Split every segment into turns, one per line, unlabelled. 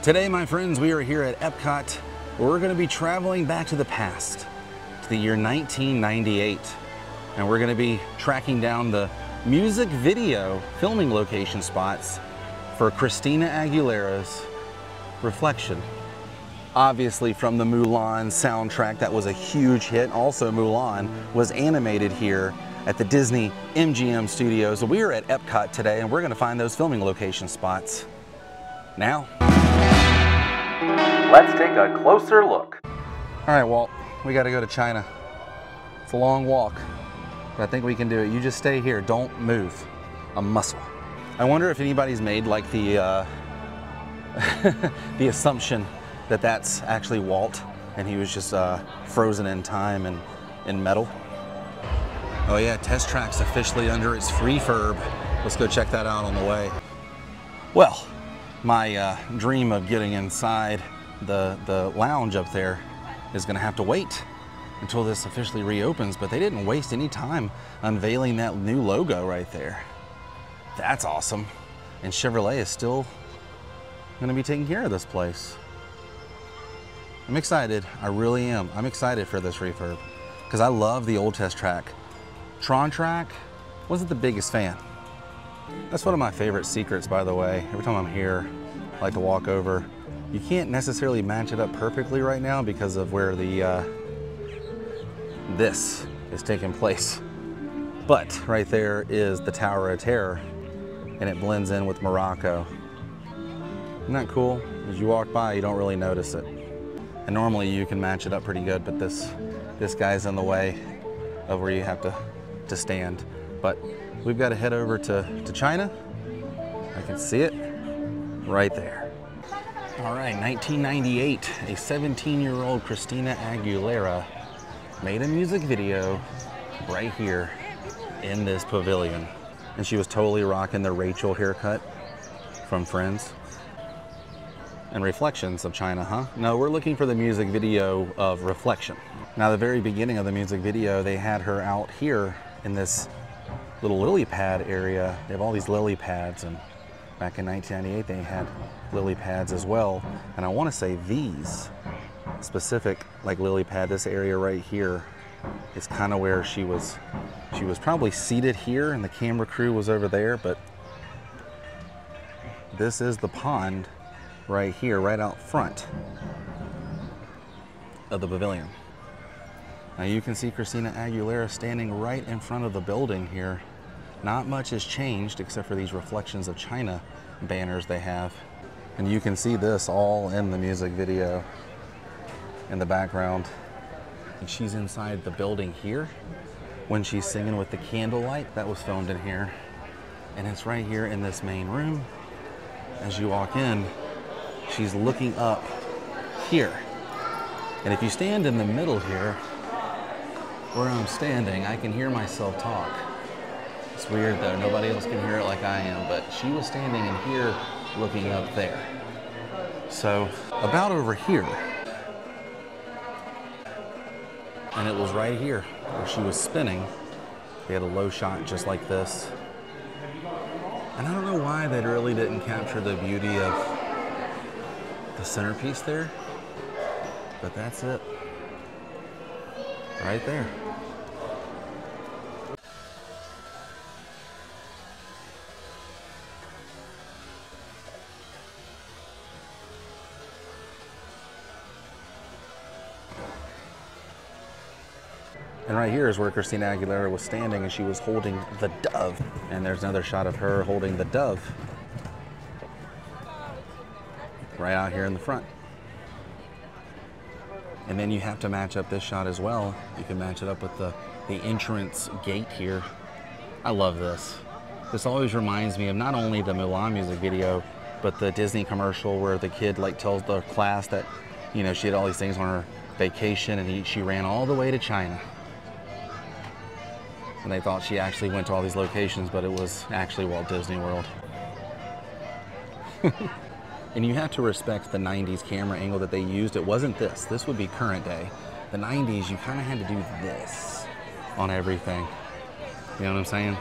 Today, my friends, we are here at Epcot, where we're going to be traveling back to the past, to the year 1998. And we're going to be tracking down the music video filming location spots for Christina Aguilera's Reflection. Obviously from the Mulan soundtrack, that was a huge hit. Also, Mulan was animated here at the Disney MGM studios. So we are at Epcot today, and we're going to find those filming location spots now. Let's take a closer look. All right, Walt, we got to go to China. It's a long walk, but I think we can do it. You just stay here, don't move a muscle. I wonder if anybody's made like the the assumption that that's actually Walt and he was just frozen in time and in metal. Oh yeah, test track's officially under its refurb. Let's go check that out on the way. Well, my dream of getting inside the lounge up there is gonna have to wait until this officially reopens, but they didn't waste any time unveiling that new logo right there. That's awesome. And Chevrolet is still gonna be taking care of this place. I'm excited, I really am. I'm excited for this refurb because I love the old test track. Tron track, wasn't the biggest fan. That's one of my favorite secrets, by the way. Every time I'm here, I like to walk over. You can't necessarily match it up perfectly right now because of where the this is taking place. But right there is the Tower of Terror, and it blends in with Morocco. Isn't that cool? As you walk by, you don't really notice it. And normally you can match it up pretty good, but this guy's in the way of where you have to stand. But we've got to head over to China. I can see it right there. All right, 1998, a 17-year-old Christina Aguilera made a music video right here in this pavilion. And she was totally rocking the Rachel haircut from Friends. And Reflections of China, huh? No, we're looking for the music video of Reflection. Now, the very beginning of the music video, they had her out here in this little lily pad area. They have all these lily pads, and back in 1998, they had lily pads as well. And I want to say these specific, like lily pad, this area right here is kind of where she was probably seated here, and the camera crew was over there, but this is the pond right here, right out front of the pavilion. Now you can see Christina Aguilera standing right in front of the building here. Not much has changed except for these Reflections of China banners they have. And you can see this all in the music video in the background. And she's inside the building here when she's singing with the candlelight. That was filmed in here. And it's right here in this main room. As you walk in, she's looking up here. And if you stand in the middle here, where I'm standing, I can hear myself talk. It's weird though, nobody else can hear it like I am, but she was standing in here looking up there. So about over here, and it was right here where she was spinning. They had a low shot just like this. And I don't know why they really didn't capture the beauty of the centerpiece there, but that's it right there. And right here is where Christina Aguilera was standing, and she was holding the dove. And there's another shot of her holding the dove right out here in the front. And then you have to match up this shot as well. You can match it up with the entrance gate here. I love this. This always reminds me of not only the Mulan music video, but the Disney commercial where the kid like tells the class that, you know, she had all these things on her vacation, and she ran all the way to China. And they thought she actually went to all these locations, but it was actually Walt Disney World. And you have to respect the 90s camera angle that they used. It wasn't this. This would be current day. The 90s, you kind of had to do this on everything. You know what I'm saying?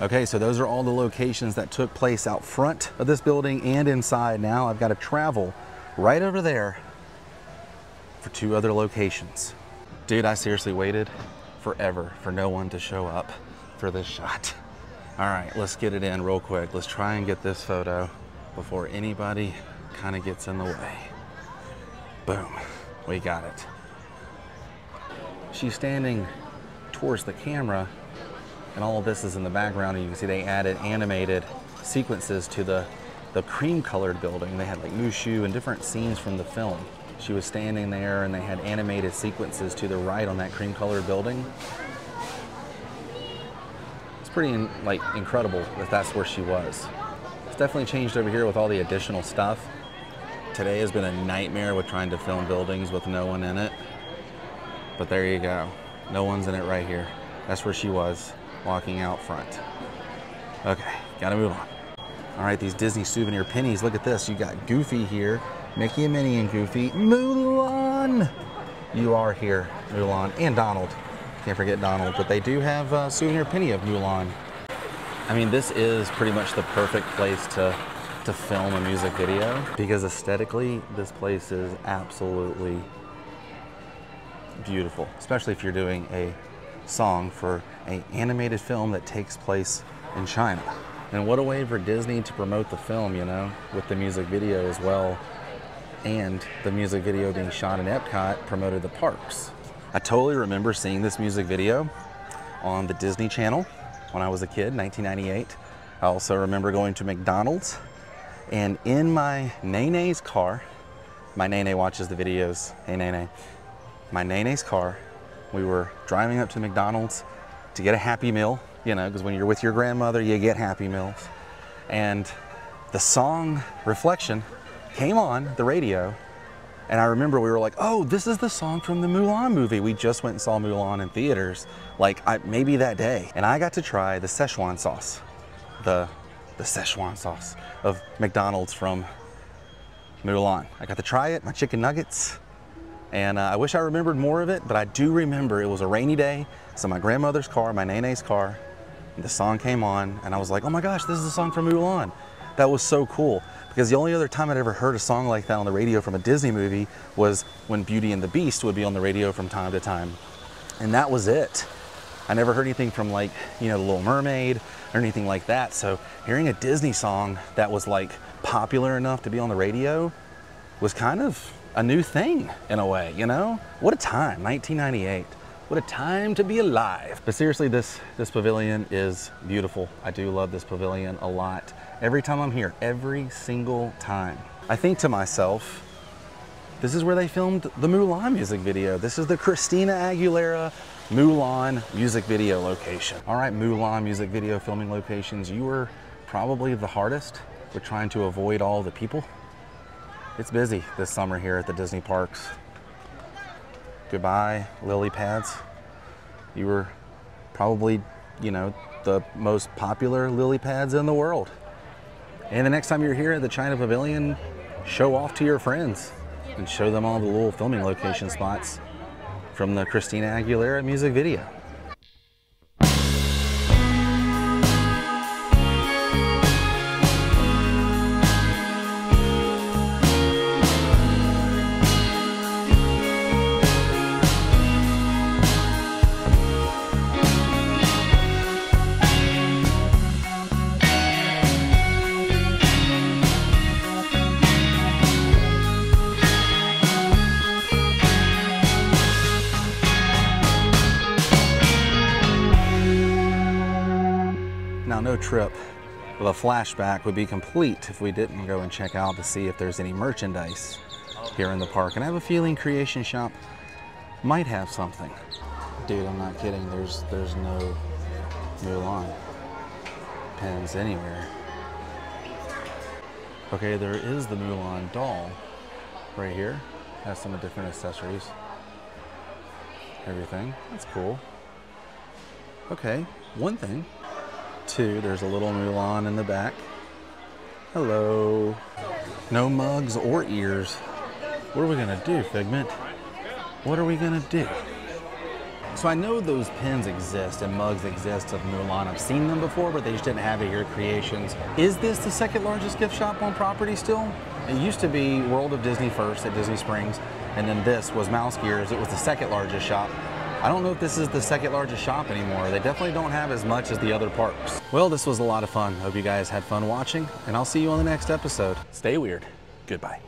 Okay, so those are all the locations that took place out front of this building and inside. Now I've got to travel right over there for 2 other locations. Dude, I seriously waited forever for no one to show up for this shot. All right, let's get it in real quick. Let's try and get this photo before anybody kind of gets in the way. Boom, we got it. She's standing towards the camera, and all of this is in the background, and you can see they added animated sequences to the cream colored building. They had like Mushu and different scenes from the film. She was standing there and they had animated sequences to the right on that cream colored building. It's pretty incredible that that's where she was. It's definitely changed over here with all the additional stuff. Today has been a nightmare with trying to film buildings with no one in it. But there you go. No one's in it right here. That's where she was, walking out front. Okay, gotta move on. All right, these Disney souvenir pennies, look at this. You got Goofy here, Mickey and Minnie and Goofy. Mulan! You are here, Mulan, and Donald. Can't forget Donald, but they do have a souvenir penny of Mulan. I mean, this is pretty much the perfect place to film a music video, because aesthetically, this place is absolutely beautiful, especially if you're doing a song for an animated film that takes place in China. And what a way for Disney to promote the film, you know, with the music video as well. And the music video being shot in Epcot promoted the parks. I totally remember seeing this music video on the Disney Channel when I was a kid, 1998. I also remember going to McDonald's, and in my Nene's car, my Nene watches the videos, hey Nene, my Nene's car, we were driving up to McDonald's to get a Happy Meal, you know, because when you're with your grandmother, you get Happy Meals. And the song Reflection came on the radio, and I remember we were like, oh, this is the song from the Mulan movie. We just went and saw Mulan in theaters, maybe that day. And I got to try the Szechuan sauce, the Szechuan sauce of McDonald's from Mulan. I got to try it, my chicken nuggets. And I wish I remembered more of it, but I do remember it was a rainy day. So my grandmother's car, my Nene's car, and the song came on, and I was like, oh my gosh, this is the song from Mulan. That was so cool, because the only other time I'd ever heard a song like that on the radio from a Disney movie was when Beauty and the Beast would be on the radio from time to time. And that was it. I never heard anything from The Little Mermaid or anything like that. So hearing a Disney song that was popular enough to be on the radio was kind of a new thing in a way, you know? What a time, 1998. What a time to be alive. But seriously, this pavilion is beautiful. I do love this pavilion a lot. Every time I'm here, every single time, I think to myself, this is where they filmed the Mulan music video. This is the Christina Aguilera Mulan music video location. All right, Mulan music video filming locations, you were probably the hardest with trying to avoid all the people. It's busy this summer here at the Disney parks. Goodbye, lily pads. You were probably, the most popular lily pads in the world. And the next time you're here at the China Pavilion, show off to your friends and show them all the little filming location spots from the Christina Aguilera music video. Now, no trip with a flashback would be complete if we didn't go and check out to see if there's any merchandise here in the park. And I have a feeling Creation Shop might have something. Dude, I'm not kidding. There's no Mulan pins anywhere. Okay, there is the Mulan doll right here. Has some different accessories. Everything. That's cool. Okay, one thing. Two, there's a little Mulan in the back. Hello. No mugs or ears. What are we gonna do, Figment? What are we gonna do? So I know those pins exist and mugs exist of Mulan. I've seen them before, but they just didn't have it here at Creations. Is this the second largest gift shop on property still? It used to be World of Disney first at Disney Springs, and then this was Mouse Gears. It was the second largest shop. I don't know if this is the second largest shop anymore. They definitely don't have as much as the other parks. Well, this was a lot of fun. Hope you guys had fun watching, and I'll see you on the next episode. Stay weird. Goodbye.